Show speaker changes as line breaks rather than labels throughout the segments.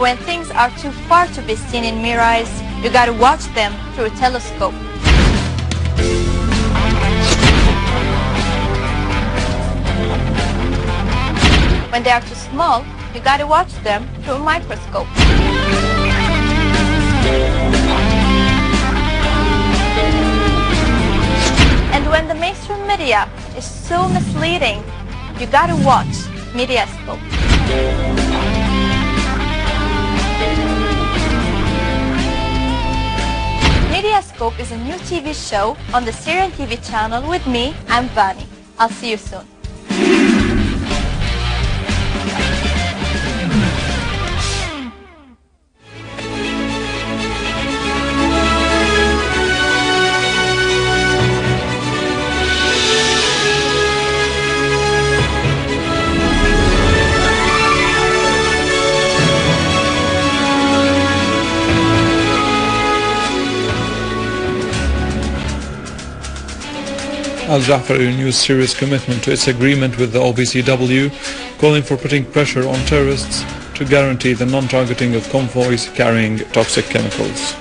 When things are too far to be seen in mere eyes, you gotta watch them through a telescope. When they are too small, you gotta watch them through a microscope. And when the mainstream media is so misleading, you gotta watch Mediascope. Mediascope is a new TV show on the Syrian TV channel with me, I'm Vani. I'll see you soon.
Al-Jaafari renewed Syria's commitment to its agreement with the OPCW, calling for putting pressure on terrorists to guarantee the non-targeting of convoys carrying toxic chemicals.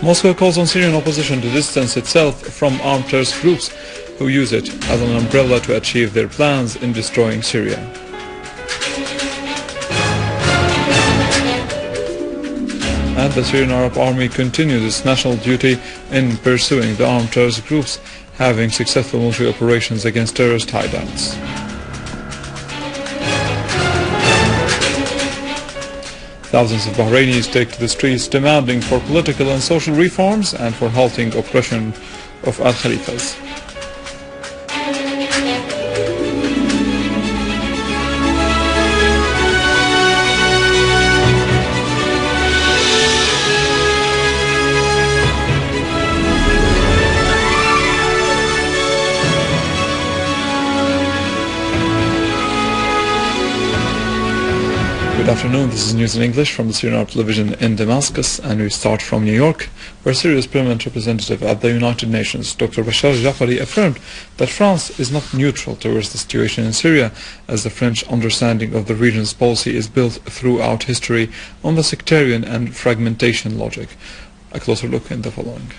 Moscow calls on Syrian opposition to distance itself from armed terrorist groups who use it as an umbrella to achieve their plans in destroying Syria. And the Syrian Arab Army continues its national duty in pursuing the armed terrorist groups, having successful military operations against terrorist hideouts. Thousands of Bahrainis take to the streets demanding for political and social reforms and for halting oppression of al-Khalifas.
Good afternoon, this is news in English from the Syrian Arab television in Damascus, and we start from New York, where Syria's permanent representative at the United Nations, Dr. Bashar Jaafari, affirmed that France is not neutral towards the situation in Syria, as the French understanding of the region's policy is built throughout history on the sectarian and fragmentation logic. A closer look in the following.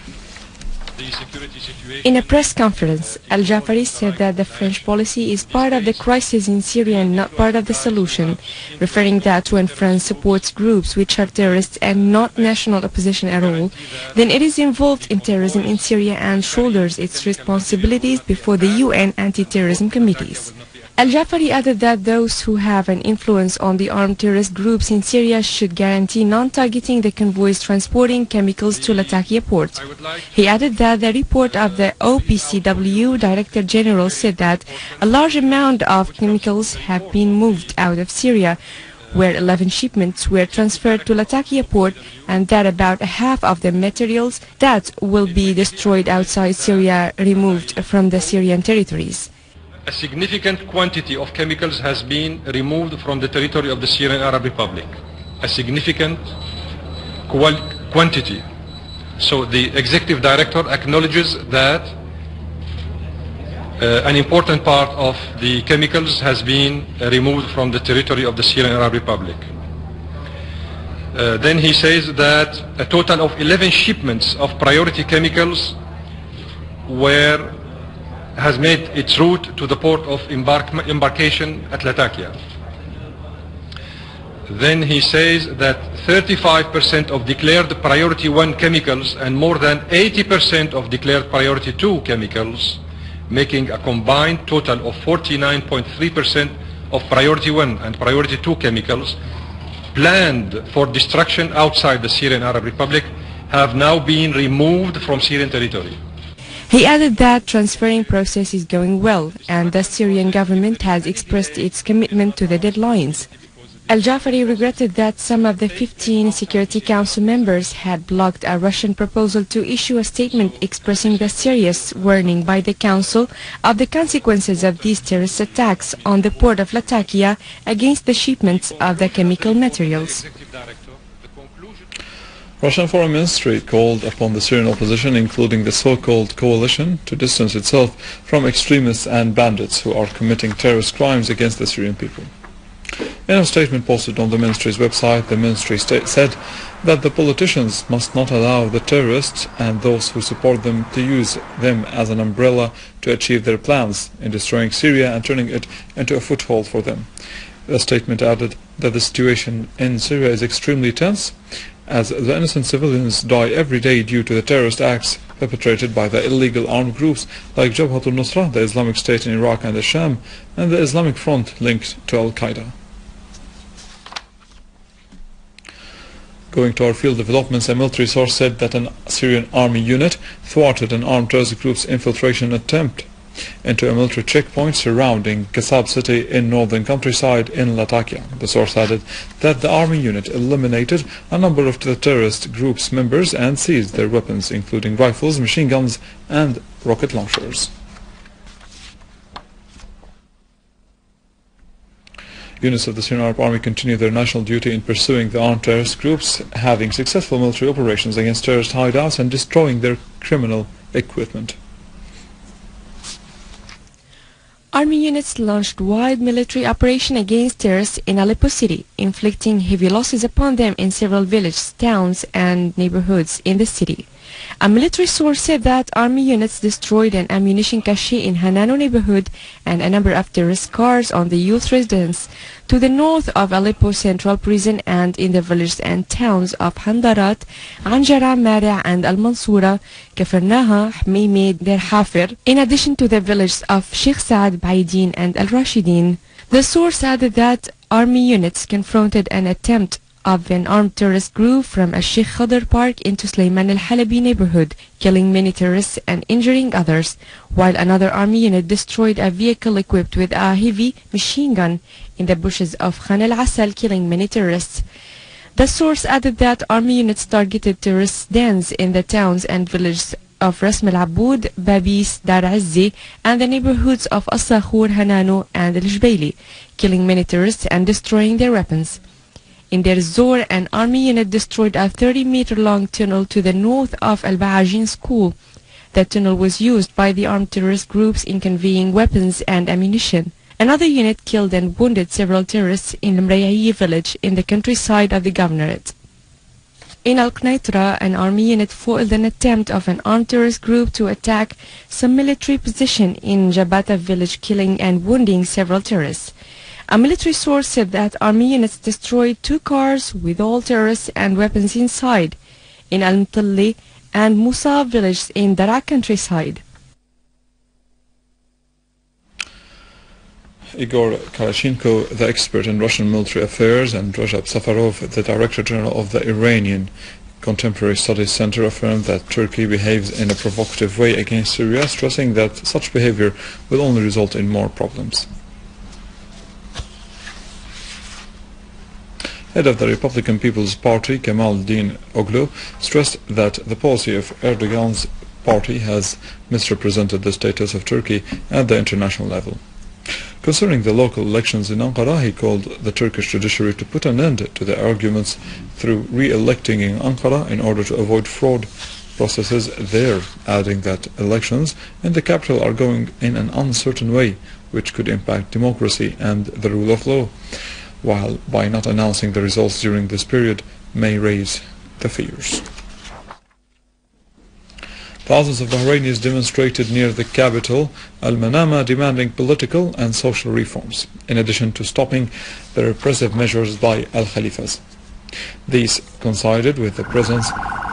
In a press conference, al-Jaafari said that the French policy is part of the crisis in Syria and not part of the solution, referring that when France supports groups which are terrorists and not national opposition at all, then it is involved in terrorism in Syria and shoulders its responsibilities before the UN anti-terrorism committees. Al-Jaafari added that those who have an influence on the armed terrorist groups in Syria should guarantee non-targeting the convoys transporting chemicals to Latakia port. He added that the report of the OPCW Director General said that a large amount of chemicals have been moved out of Syria, where 11 shipments were transferred to Latakia port, and that about half of the materials that will be destroyed outside Syria removed from the Syrian territories.
A significant quantity of chemicals has been removed from the territory of the Syrian Arab Republic. A significant quantity. So the executive director acknowledges that an important part of the chemicals has been removed from the territory of the Syrian Arab Republic. Then he says that a total of 11 shipments of priority chemicals has made its route to the port of embarkation at Latakia. Then he says that 35% of declared priority 1 chemicals and more than 80% of declared priority 2 chemicals, making a combined total of 49.3% of priority 1 and priority 2 chemicals planned for destruction outside the Syrian Arab Republic, have now been removed from Syrian territory.
He added that transferring process is going well, and the Syrian government has expressed its commitment to the deadlines. Al-Jaafari regretted that some of the 15 Security Council members had blocked a Russian proposal to issue a statement expressing the serious warning by the Council of the consequences of these terrorist attacks on the port of Latakia against the shipments of the chemical materials.
Russian Foreign Ministry called upon the Syrian opposition, including the so-called coalition, to distance itself from extremists and bandits who are committing terrorist crimes against the Syrian people. In a statement posted on the ministry's website, the ministry said that the politicians must not allow the terrorists and those who support them to use them as an umbrella to achieve their plans in destroying Syria and turning it into a foothold for them. The statement added that the situation in Syria is extremely tense, as the innocent civilians die every day due to the terrorist acts perpetrated by the illegal armed groups like Jabhat al-Nusra, the Islamic State in Iraq and the Sham, and the Islamic Front linked to al-Qaeda. Going to our field developments, a military source said that an Syrian army unit thwarted an armed terrorist group's infiltration attempt into a military checkpoint surrounding Qassab city in northern countryside in Latakia. The source added that the army unit eliminated a number of the terrorist group's members and seized their weapons, including rifles, machine guns and rocket launchers. Units of the Syrian Army continue their national duty in pursuing the armed terrorist groups, having successful military operations against terrorist hideouts and destroying their criminal equipment.
Army units launched wide military operation against terrorists in Aleppo city, inflicting heavy losses upon them in several villages, towns and neighborhoods in the city. A military source said that army units destroyed an ammunition cache in Hanano neighborhood and a number of terrorist cars on the youth residence to the north of Aleppo Central Prison and in the villages and towns of Handarat, Anjara, Mara and Al-Mansura, Kafarnaha, Hmeymed, Der Hafir, in addition to the villages of Sheikh Saad, Baidin and Al-Rashidin. The source added that army units confronted an attempt of an armed terrorist group from a Sheikh Khadr Park into Sulaiman al-Halabi neighborhood, killing many terrorists and injuring others, while another army unit destroyed a vehicle equipped with a heavy machine gun in the bushes of Khan al-Assal, killing many terrorists. The source added that army units targeted terrorist dens in the towns and villages of Rasm al-Aboud, Babis, Dar Azzi, and the neighborhoods of As-Sakhur, Hanano, and Al-Jbaili, killing many terrorists and destroying their weapons. In Deir Zor, an army unit destroyed a 30-meter-long tunnel to the north of Al-Ba'ajin school. The tunnel was used by the armed terrorist groups in conveying weapons and ammunition. Another unit killed and wounded several terrorists in Al-Mrayayi village in the countryside of the governorate. In Al-Qnaitra, an army unit foiled an attempt of an armed terrorist group to attack some military position in Jabata village, killing and wounding several terrorists. A military source said that army units destroyed 2 cars with all terrorists and weapons inside in Al-Mtalli and Musa village in Daraa countryside.
Igor Kalashnikov, the expert in Russian military affairs, and Rajab Safarov, the Director General of the Iranian Contemporary Studies Center, affirmed that Turkey behaves in a provocative way against Syria, stressing that such behavior will only result in more problems. Head of the Republican People's Party, Kemaldin Oglu, stressed that the policy of Erdogan's party has misrepresented the status of Turkey at the international level. Concerning the local elections in Ankara, he called the Turkish judiciary to put an end to the arguments through re-electing in Ankara in order to avoid fraud processes there, adding that elections in the capital are going in an uncertain way, which could impact democracy and the rule of law, while by not announcing the results during this period may raise the fears. Thousands of Bahrainis demonstrated near the capital, Al-Manama, demanding political and social reforms, in addition to stopping the repressive measures by al-Khalifas. These coincided with the presence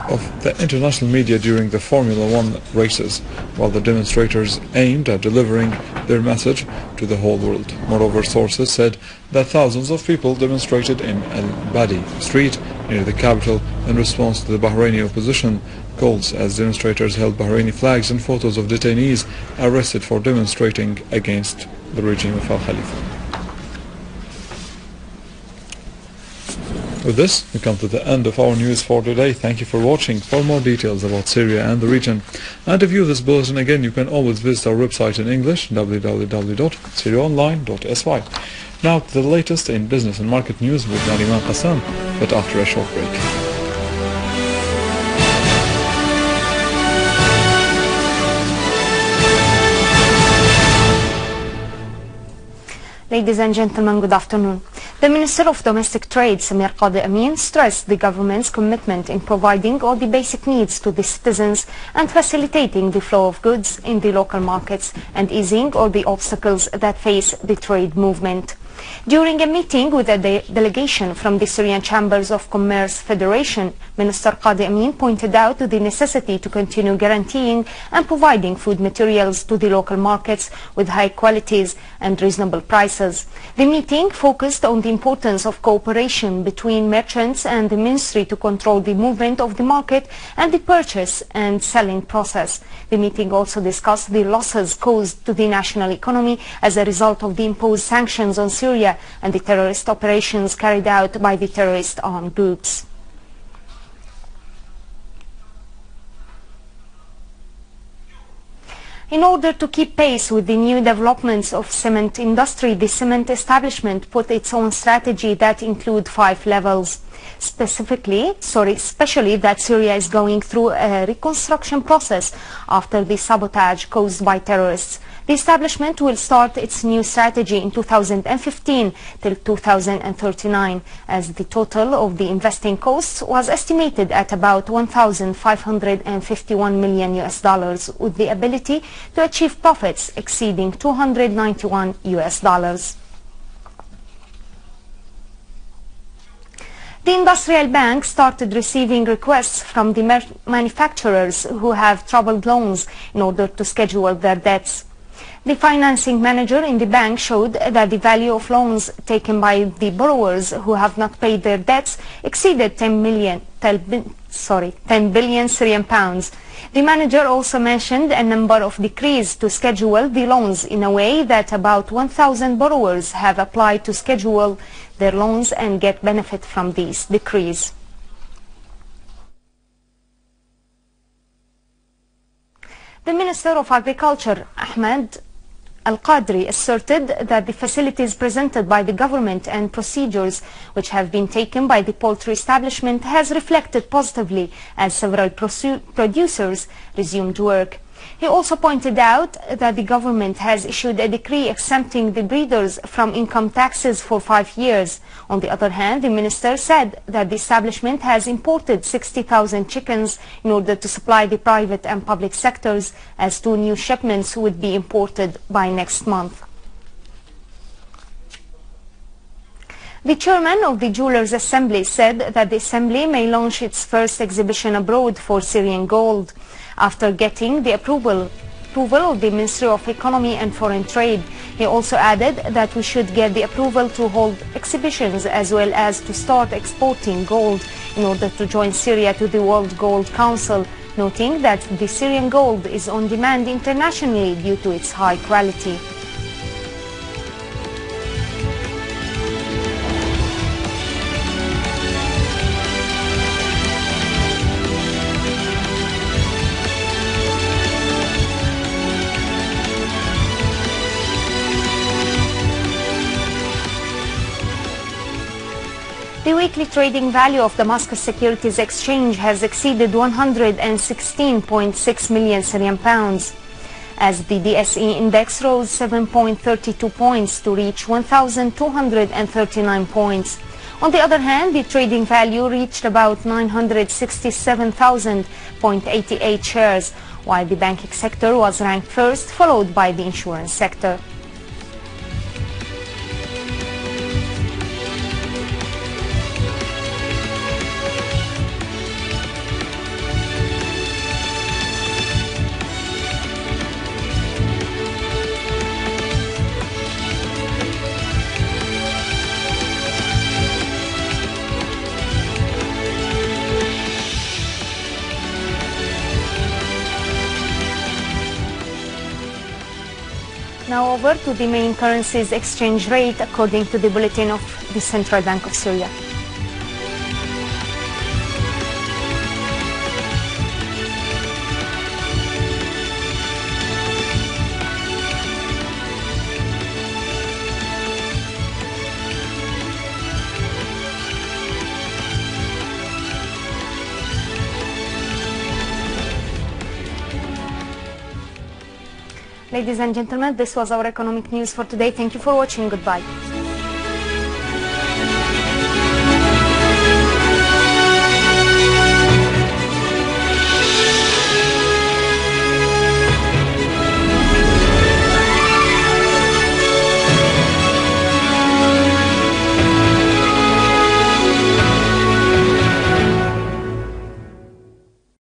of the international media during the Formula One races, while the demonstrators aimed at delivering their message to the whole world. Moreover, sources said that thousands of people demonstrated in Al-Badi street near the capital in response to the Bahraini opposition calls, as demonstrators held Bahraini flags and photos of detainees arrested for demonstrating against the regime of al-Khalifa. With this, we come to the end of our news for today. Thank you for watching. For more details about Syria and the region, and to view this bulletin again, you can always visit our website in English, www.syriaonline.sy. Now to the latest in business and market news with Nariman Qassam, but after a short break.
Ladies and gentlemen, good afternoon. The Minister of Domestic Trade, Samir Qadi Amin, stressed the government's commitment in providing all the basic needs to the citizens and facilitating the flow of goods in the local markets and easing all the obstacles that face the trade movement. During a meeting with a delegation from the Syrian Chambers of Commerce Federation, Minister Qadi Amin pointed out the necessity to continue guaranteeing and providing food materials to the local markets with high qualities and reasonable prices. The meeting focused on the importance of cooperation between merchants and the ministry to control the movement of the market and the purchase and selling process. The meeting also discussed the losses caused to the national economy as a result of the imposed sanctions on Syria and the terrorist operations carried out by the terrorist armed groups. In order to keep pace with the new developments of cement industry, the cement establishment put its own strategy that include 5 levels. Especially that Syria is going through a reconstruction process after the sabotage caused by terrorists. The establishment will start its new strategy in 2015 till 2039, as the total of the investing costs was estimated at about $1,551 million US, with the ability to achieve profits exceeding $291 US. The Industrial Bank started receiving requests from the manufacturers who have troubled loans in order to schedule their debts. The financing manager in the bank showed that the value of loans taken by the borrowers who have not paid their debts exceeded 10 billion Syrian pounds. The manager also mentioned a number of decrees to schedule the loans in a way that about 1,000 borrowers have applied to schedule their loans and get benefit from these decrees. The Minister of Agriculture, Ahmed Al-Qadri, asserted that the facilities presented by the government and procedures which have been taken by the poultry establishment has reflected positively as several producers resumed work. He also pointed out that the government has issued a decree exempting the breeders from income taxes for 5 years. On the other hand, the minister said that the establishment has imported 60,000 chickens in order to supply the private and public sectors, as 2 new shipments would be imported by next month. The chairman of the Jewelers Assembly said that the Assembly may launch its first exhibition abroad for Syrian gold after getting the approval of the Ministry of Economy and Foreign Trade. He also added that we should get the approval to hold exhibitions as well as to start exporting gold in order to join Syria to the World Gold Council, noting that the Syrian gold is on demand internationally due to its high quality. The weekly trading value of Damascus Securities Exchange has exceeded 116.6 million Syrian pounds, as the DSE index rose 7.32 points to reach 1,239 points. On the other hand, the trading value reached about 967,000.88 shares, while the banking sector was ranked first, followed by the insurance sector. Now over to the main currencies exchange rate according to the bulletin of the Central Bank of Syria. Ladies and gentlemen, this was our economic news for today. Thank you for watching. Goodbye.